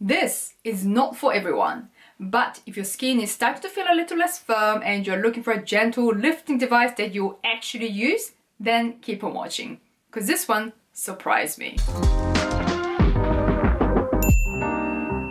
This is not for everyone, but if your skin is starting to feel a little less firm and you're looking for a gentle lifting device that you'll actually use, then keep on watching, because this one surprised me.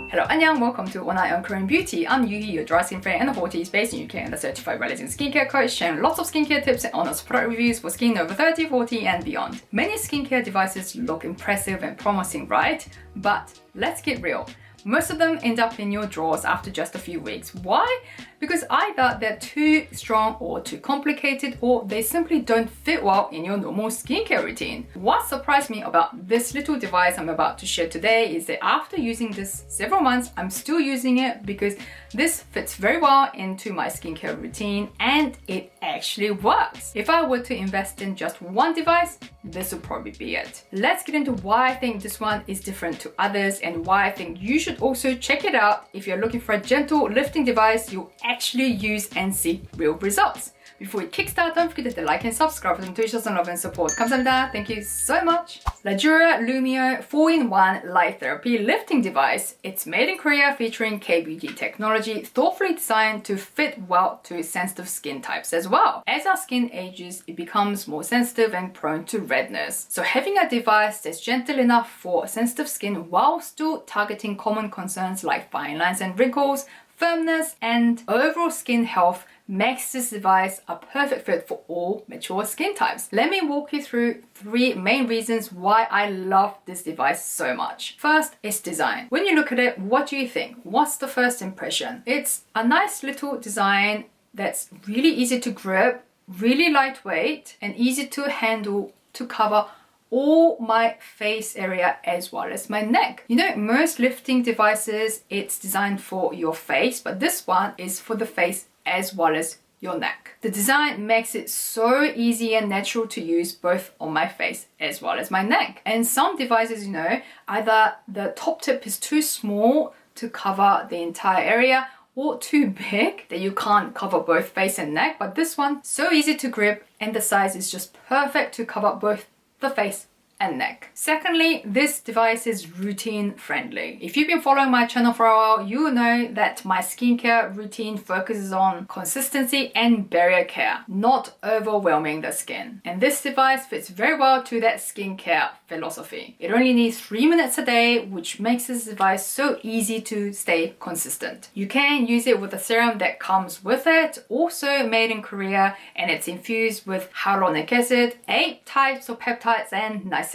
Hello, annyeong, welcome to One Eye on Korean Beauty. I'm Yuhee, your dry skin friend in the 40s, based in UK and a certified relaxing skincare coach, sharing lots of skincare tips and honest product reviews for skin over 30, 40 and beyond. Many skincare devices look impressive and promising, right? But let's get real. Most of them end up in your drawers after just a few weeks. Why? Because either they're too strong or too complicated, or they simply don't fit well in your normal skincare routine. What surprised me about this little device I'm about to share today is that after using this several months, I'm still using it because this fits very well into my skincare routine and it actually works. If I were to invest in just one device, this would probably be it. Let's get into why I think this one is different to others and why I think you should also check it out if you're looking for a gentle lifting device you'll actually use and see real results. Before we kickstart, don't forget to like and subscribe for to show some love and support. 감사합니다. Thank you so much. Laduora Lumeo 4-in-1 Light Therapy Lifting Device. It's made in Korea, featuring K-beauty technology, thoughtfully designed to fit well to sensitive skin types as well. As our skin ages, it becomes more sensitive and prone to redness. So having a device that's gentle enough for sensitive skin while still targeting common concerns like fine lines and wrinkles, firmness, and overall skin health makes this device a perfect fit for all mature skin types. Let me walk you through 3 main reasons why I love this device so much. First, its design. When you look at it, what do you think? What's the first impression? It's a nice little design that's really easy to grip, really lightweight, and easy to handle to cover all my face area as well as my neck. You know, most lifting devices, it's designed for your face, but this one is for the face as well as your neck. The design makes it so easy and natural to use both on my face as well as my neck. And some devices, you know, either the top tip is too small to cover the entire area or too big that you can't cover both face and neck, but this one, so easy to grip and the size is just perfect to cover both the face and neck. Secondly, this device is routine friendly. If you've been following my channel for a while, you know that my skincare routine focuses on consistency and barrier care, not overwhelming the skin. And this device fits very well to that skincare philosophy. It only needs 3 minutes a day, which makes this device so easy to stay consistent. You can use it with a serum that comes with it, also made in Korea, and it's infused with hyaluronic acid, 8 types of peptides, and niacinamide.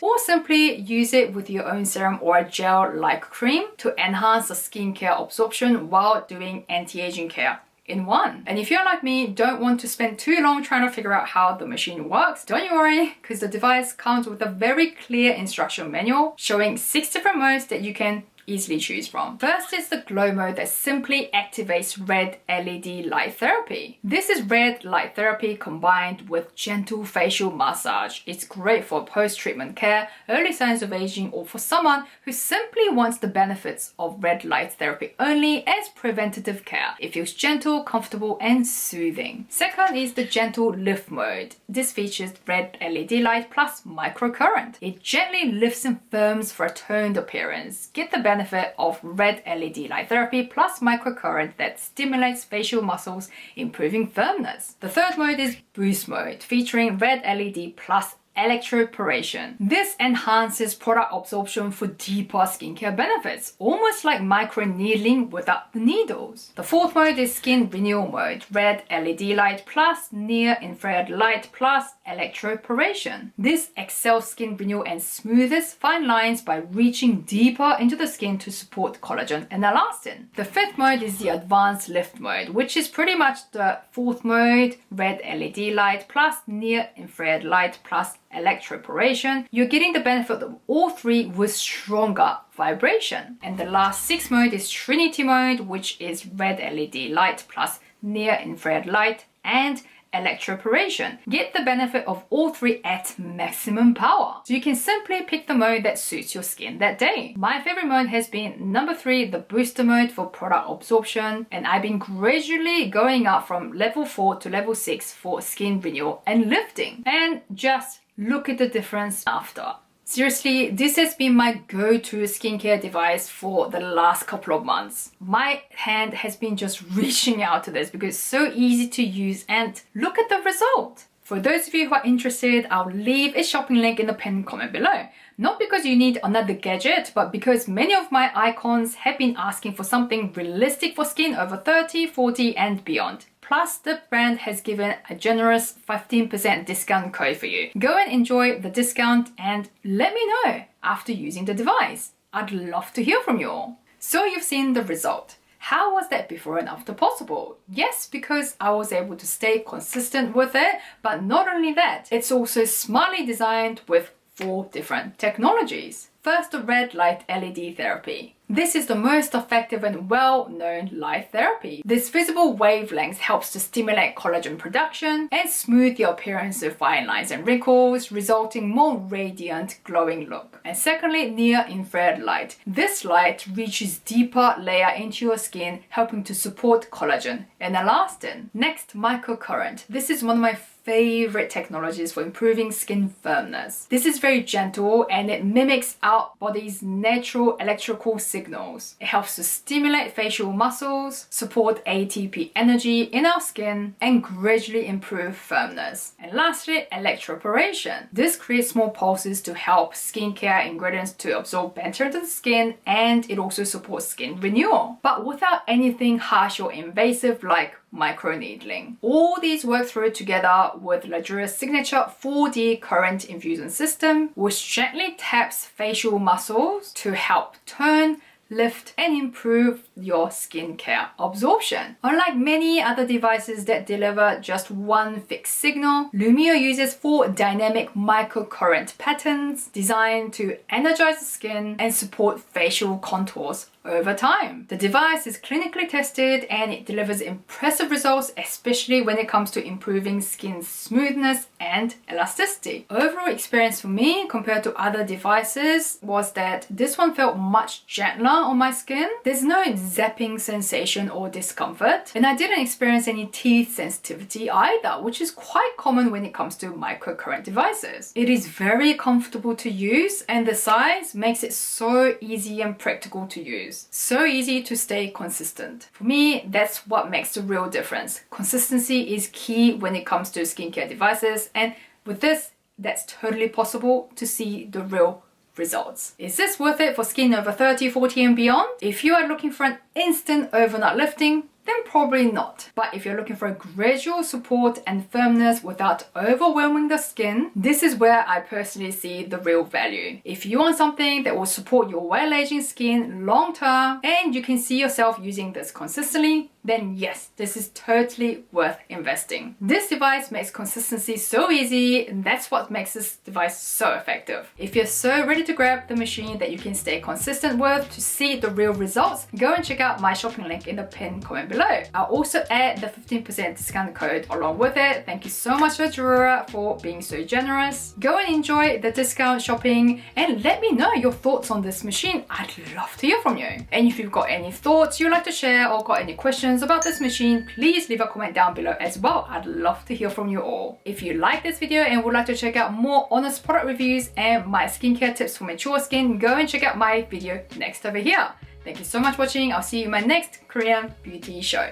Or simply use it with your own serum or a gel-like cream to enhance the skincare absorption while doing anti-aging care in one. And if you're like me, don't want to spend too long trying to figure out how the machine works, don't you worry, because the device comes with a very clear instruction manual showing 6 different modes that you can easily choose from. First is the glow mode that simply activates red LED light therapy. This is red light therapy combined with gentle facial massage. It's great for post-treatment care, early signs of aging, or for someone who simply wants the benefits of red light therapy only as preventative care. It feels gentle, comfortable, and soothing. Second is the gentle lift mode. This features red LED light plus microcurrent. It gently lifts and firms for a toned appearance. Get the benefit of red LED light therapy plus microcurrent that stimulates facial muscles, improving firmness. The third mode is boost mode, featuring red LED plus electroporation. This enhances product absorption for deeper skincare benefits, almost like micro needling without the needles. The fourth mode is skin renewal mode, red LED light plus near infrared light plus electroporation. This excels skin renewal and smooths fine lines by reaching deeper into the skin to support collagen and elastin. The fifth mode is the advanced lift mode, which is pretty much the fourth mode, red LED light plus near infrared light plus electroporation. You're getting the benefit of all 3 with stronger vibration. And the last 6th mode is Trinity mode, which is red LED light plus near infrared light and electroporation. Get the benefit of all 3 at maximum power. So you can simply pick the mode that suits your skin that day. My favorite mode has been number 3, the booster mode for product absorption, and I've been gradually going up from level 4 to level 6 for skin renewal and lifting. And just look at the difference after. Seriously, this has been my go-to skincare device for the last couple of months. My hand has been just reaching out to this because it's so easy to use, and look at the result. For those of you who are interested, I'll leave a shopping link in the pinned comment below. Not because you need another gadget, but because many of my icons have been asking for something realistic for skin over 30, 40 and beyond. Plus, the brand has given a generous 15% discount code for you. Go and enjoy the discount and let me know after using the device. I'd love to hear from you all. So you've seen the result. How was that before and after possible? Yes, because I was able to stay consistent with it, but not only that, it's also smartly designed with 4 different technologies. First, the red light LED therapy. This is the most effective and well-known light therapy. This visible wavelength helps to stimulate collagen production and smooth the appearance of fine lines and wrinkles, resulting more radiant, glowing look. And secondly, near-infrared light. This light reaches deeper layer into your skin, helping to support collagen and elastin. Next, microcurrent. This is one of my favorite technologies for improving skin firmness. This is very gentle and it mimics our body's natural electrical signals. It helps to stimulate facial muscles, support ATP energy in our skin, and gradually improve firmness. And lastly, electroporation. This creates small pulses to help skincare ingredients to absorb better into the skin, and it also supports skin renewal, but without anything harsh or invasive like microneedling. All these work through together with Laduora's signature 4D current infusion system, which gently taps facial muscles to help turn, lift and improve your skincare absorption. Unlike many other devices that deliver just one fixed signal, Lumeo uses 4 dynamic microcurrent patterns designed to energize the skin and support facial contours over time. The device is clinically tested and it delivers impressive results, especially when it comes to improving skin smoothness and elasticity. Overall experience for me compared to other devices was that this one felt much gentler on my skin. There's no zapping sensation or discomfort, and I didn't experience any teeth sensitivity either, which is quite common when it comes to microcurrent devices. It is very comfortable to use and the size makes it so easy and practical to use. So easy to stay consistent. For me, that's what makes the real difference. Consistency is key when it comes to skincare devices, and with this, that's totally possible to see the real results. Is this worth it for skin over 30, 40 and beyond? If you are looking for an instant overnight lifting, then probably not. But if you're looking for a gradual support and firmness without overwhelming the skin, this is where I personally see the real value. If you want something that will support your well-aging skin long term and you can see yourself using this consistently, then yes, this is totally worth investing. This device makes consistency so easy, and that's what makes this device so effective. If you're so ready to grab the machine that you can stay consistent with to see the real results, go and check out my shopping link in the pinned comment below. I'll also add the 15% discount code along with it. Thank you so much Laduora for being so generous. Go and enjoy the discount shopping and let me know your thoughts on this machine. I'd love to hear from you. And if you've got any thoughts you'd like to share or got any questions about this machine, please leave a comment down below as well. I'd love to hear from you all. If you like this video and would like to check out more honest product reviews and my skincare tips for mature skin, go and check out my video next over here. Thank you so much for watching. I'll see you in my next Korean beauty show.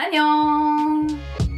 Annyeong!